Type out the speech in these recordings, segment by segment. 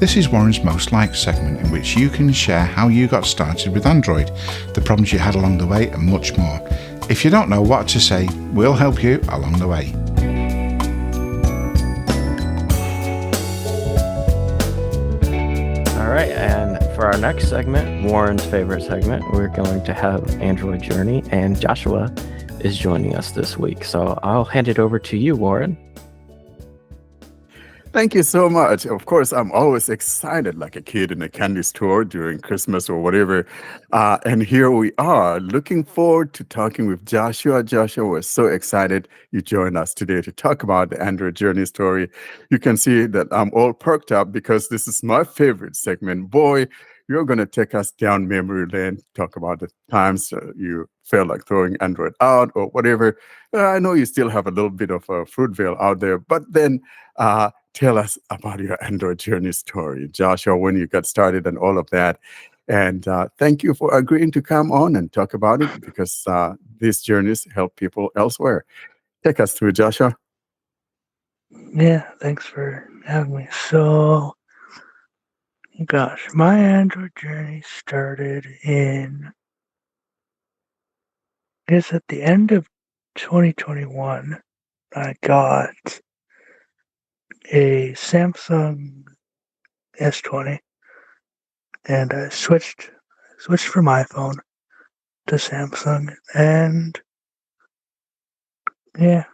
This is Warren's Most Liked segment, in which you can share how you got started with Android, the problems you had along the way, and much more. If you don't know what to say, we'll help you along the way. All right, and for our next segment, Warren's favorite segment, we're going to have Android Journey, and Joshua is joining us this week. So I'll hand it over to you, Warren. Thank you so much. Of course, I'm always excited like a kid in a candy store during Christmas or whatever. And here we are, looking forward to talking with Joshua. Joshua, we're so excited you joined us today to talk about the Android Journey story. You can see that I'm all perked up because this is my favorite segment. Boy, you're going to take us down memory lane, talk about the times you felt like throwing Android out or whatever. I know you still have a little bit of a Fruitvale out there, but then tell us about your Android Journey story, Joshua, when you got started and all of that. And thank you for agreeing to come on and talk about it, because these journeys help people elsewhere. Take us through, Joshua. Yeah, thanks for having me. So, gosh, my Android journey started I guess at the end of 2021. I got a Samsung S20, and I switched from iPhone to Samsung, and yeah,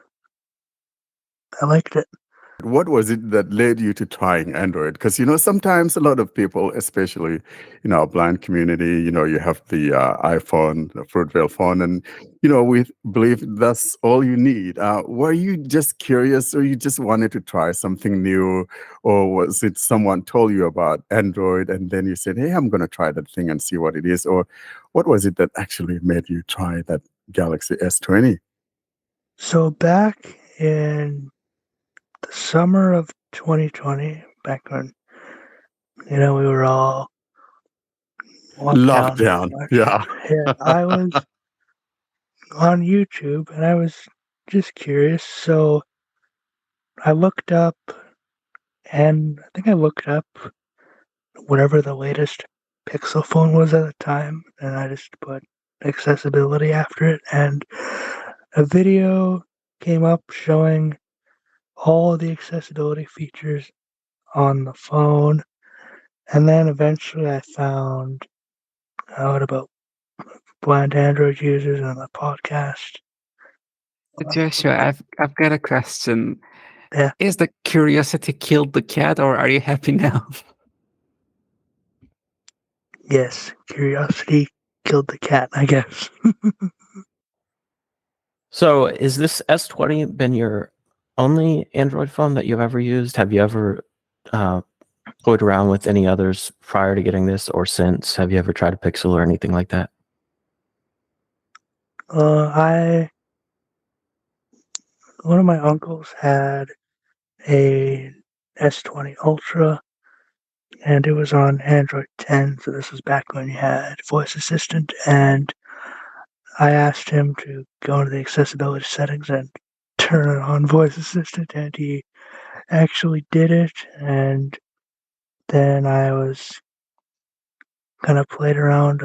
I liked it. What was it that led you to trying Android? Because, sometimes a lot of people, especially in our blind community, you have the iPhone, the Fruitvale phone, and, we believe that's all you need. Were you just curious, or you just wanted to try something new? Or was it someone told you about Android and then you said, hey, I'm going to try that thing and see what it is? Or what was it that actually made you try that Galaxy S20? So back in the summer of 2020, back when, we were all locked down pretty much. Yeah. Yeah, I was on YouTube and I was just curious. So I looked up, and I think I looked up whatever the latest Pixel phone was at the time, and I just put accessibility after it, and a video came up showing all the accessibility features on the phone. And then eventually I found out about blind Android users on the podcast. Joshua, I've got a question. Yeah. Is the curiosity killed the cat, or are you happy now? Yes, curiosity killed the cat, I guess. So is this S20 been your only Android phone that you've ever used? Have you ever toyed around with any others prior to getting this, or since? Have you ever tried a Pixel or anything like that? One of my uncles had a S20 Ultra, and it was on Android 10, so this was back when you had voice assistant, and I asked him to go into the accessibility settings and turn it on voice assistant, and he actually did it. And then I was kind of played around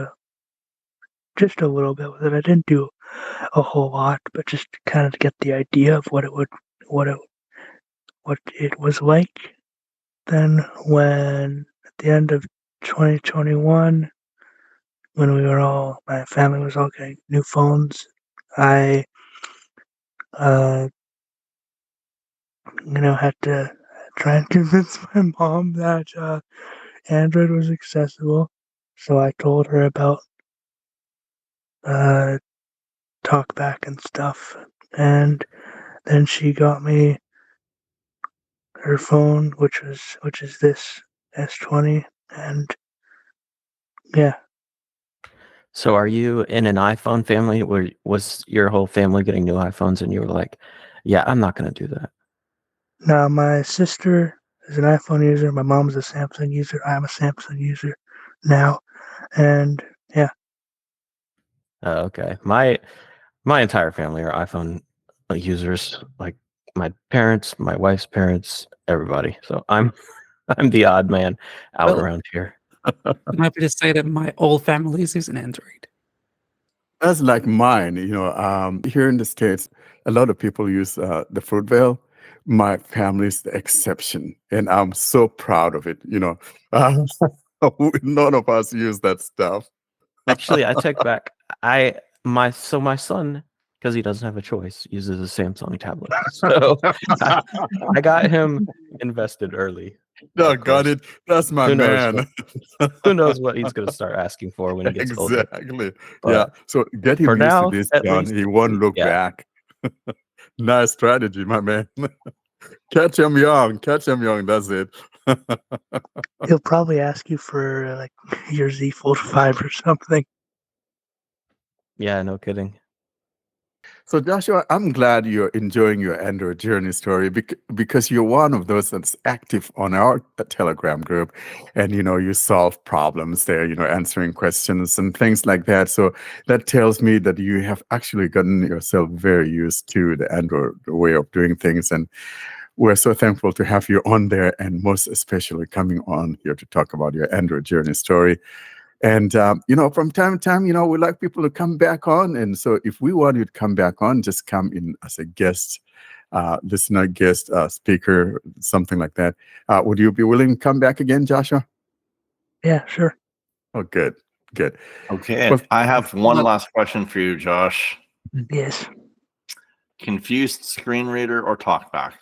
just a little bit with it. I didn't do a whole lot, but just kind of get the idea of what it was like. Then when at the end of 2021, when my family was all getting new phones, I had to try and convince my mom that Android was accessible. So I told her about TalkBack and stuff, and then she got me her phone, which is this S20, and yeah. So are you in an iPhone family, where was your whole family getting new iPhones and you were like, yeah, I'm not going to do that? Now, my sister is an iPhone user. My mom's a Samsung user. I'm a Samsung user now. And yeah. Okay. My entire family are iPhone users, like my parents, my wife's parents, everybody. So I'm I'm the odd man out Well, around here. I'm happy to say that my whole family is using Android. That's like mine. Here in the States, a lot of people use the Fruitvale. My family's the exception, and I'm so proud of it. None of us use that stuff. Actually, I take back. My son, because he doesn't have a choice, uses a Samsung tablet. So I got him invested early. No, Of got course. it. That's my Who knows man. Who knows what he's going to start asking for when he gets older? Exactly. Yeah. But So get for him used to now, this, at John. least, He won't look yeah. back. Nice strategy, my man. Catch him young. Catch him young. That's it. He'll probably ask you for like your Z Fold 5 or something. Yeah, no kidding. So, Joshua, I'm glad you're enjoying your Android journey story because you're one of those that's active on our Telegram group, and you solve problems there, answering questions and things like that. So that tells me that you have actually gotten yourself very used to the Android way of doing things, and we're so thankful to have you on there, and most especially coming on here to talk about your Android journey story. And, from time to time, we like people to come back on. And so if we want you to come back on, just come in as a guest, listener, guest, speaker, something like that. Would you be willing to come back again, Joshua? Yeah, sure. Oh, good. Good. Okay, Well, I have one last question for you, Josh. Yes. Confused screen reader or talkback?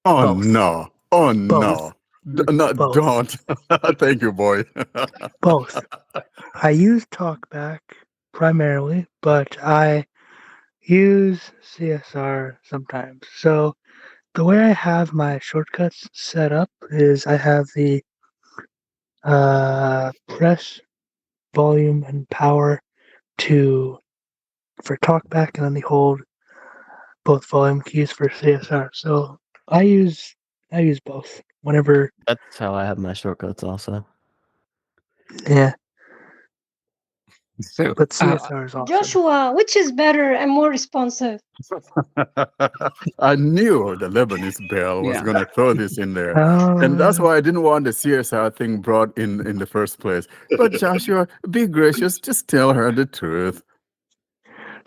oh, Both. no. Oh, Both. no. No, Both. don't. Thank you, boy. Both. I use TalkBack primarily, but I use CSR sometimes. So the way I have my shortcuts set up is I have the press, volume, and power for TalkBack, and then the hold both volume keys for CSR. So I use both whenever. That's how I have my shortcuts also. Yeah, So, but CSR is awesome. Joshua, which is better and more responsive? I knew the Lebanese bell was Yeah. going to throw this in there. And that's Uh, why I didn't want the CSR thing brought in the first place. But Joshua, be gracious, just tell her the truth.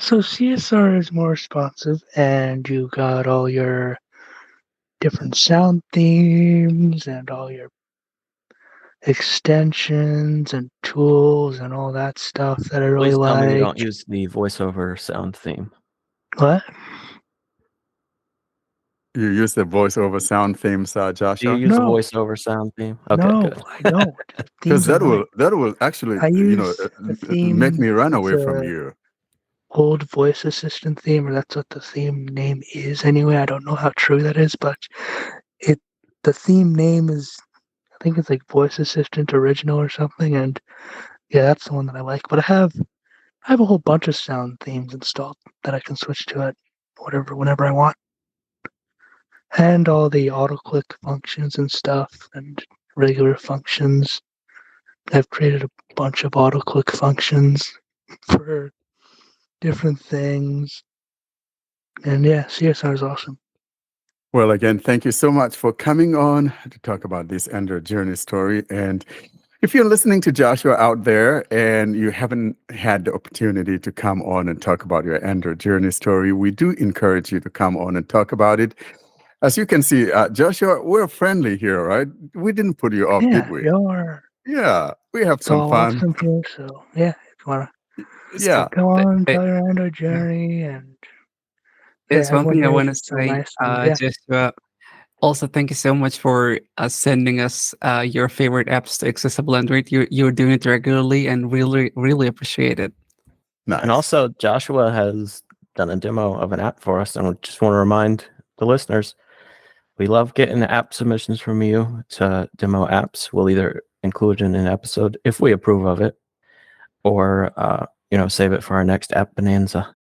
so CSR is more responsive, and you got all your different sound themes and all your extensions and tools and all that stuff that I really Please tell me you like. don't use the voiceover sound theme. What? You use the voiceover sound themes, Do you Joshua? use the No. voiceover sound theme? Okay, No, good. I don't. Because Themes are that mine. will actually, I use the theme. make me run It's away from a you. old voice assistant theme, or that's what the theme name is anyway. I don't know how true that is, but the theme name is, I think it's like Voice Assistant Original or something, and yeah, that's the one that I like. But I have a whole bunch of sound themes installed that I can switch to at whenever I want. And all the auto-click functions and stuff, and regular functions. I've created a bunch of auto-click functions for different things. And yeah, CSR is awesome. Well, again, thank you so much for coming on to talk about this Android journey story. And if you're listening to Joshua out there and you haven't had the opportunity to come on and talk about your Android journey story, we do encourage you to come on and talk about it. As you can see, Joshua, we're friendly here, right? We didn't put you off, did Yeah, we? y'all are. Yeah, we have It's some all fun. awesome here. So yeah, if you wanna Yeah. come on, eh, tell your Android journey, and yeah, there's one everyone thing I here want to is so say, nice. And yeah, Joshua. Also, thank you so much for sending us your favorite apps to Accessible Android. You're doing it regularly and really appreciate it. Nice. And also, Joshua has done a demo of an app for us, and we just want to remind the listeners, we love getting app submissions from you to demo apps. We'll either include it in an episode if we approve of it, or save it for our next app bonanza.